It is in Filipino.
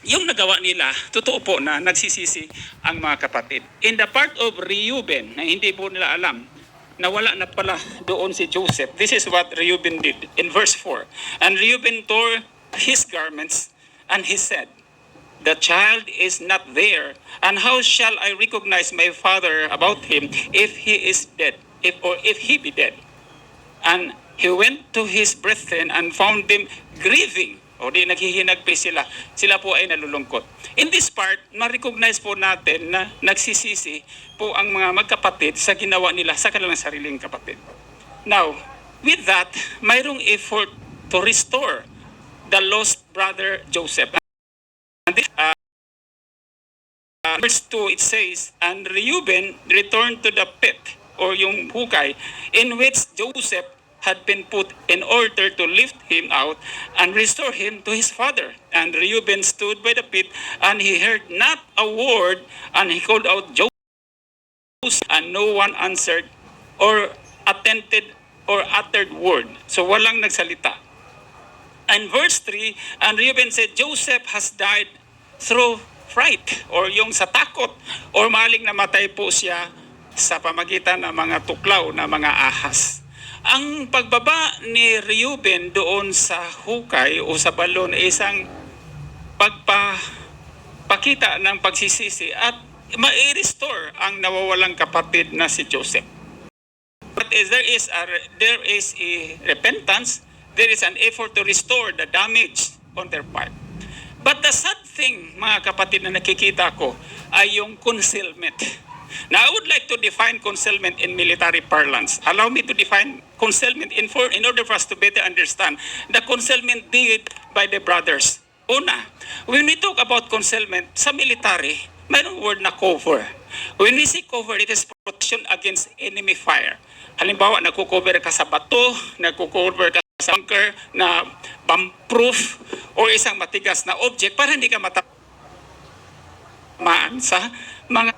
yung nagawa nila, totoo po na nagsisisi ang mga kapatid. In the part of Reuben, na hindi po nila alam, na wala na pala doon si Joseph. This is what Reuben did in verse 4. And Reuben tore his garments and he said, "The child is not there, and how shall I recognize my father about him if he is dead, if he be dead?" And he went to his brethren and found them grieving. O di naghihinagpi sila. Sila po ay nalulungkot. In this part, ma-recognize po natin na nagsisisi po ang mga magkapatid sa ginawa nila sa kanilang sariling kapatid. Now, with that, mayroong effort to restore the lost brother Joseph. And this, verse 2, it says, "And Reuben returned to the pit," or yung hukay, "in which Joseph had been put, in order to lift him out and restore him to his father. And Reuben stood by the pit, and he heard not a word, and he called out, Joseph, and no one answered or attended or uttered word." So walang nagsalita. And verse 3, "And Reuben said, Joseph has died through fright," or yung sa takot, or maling namatay po siya sa pamagitan ng mga tuklaw na mga ahas. Ang pagbaba ni Reuben doon sa hukay o sa balon ay isang pagpakita ng pagsisisi at ma-restore ang nawawalang kapatid na si Joseph. But there is a repentance, there is an effort to restore the damage on their part. But the sad thing, mga kapatid, na nakikita ko ay yung concealment. Now, I would like to define concealment in military parlance. Allow me to define concealment in order for us to better understand the concealment did by the brothers. Una, when we talk about concealment sa military, mayroong word na cover. When we say cover, it is protection against enemy fire. Halimbawa, nagko-cover ka sa bato, nagko-cover ka sa bunker na bomb-proof o isang matigas na object para hindi ka matamaan sa mga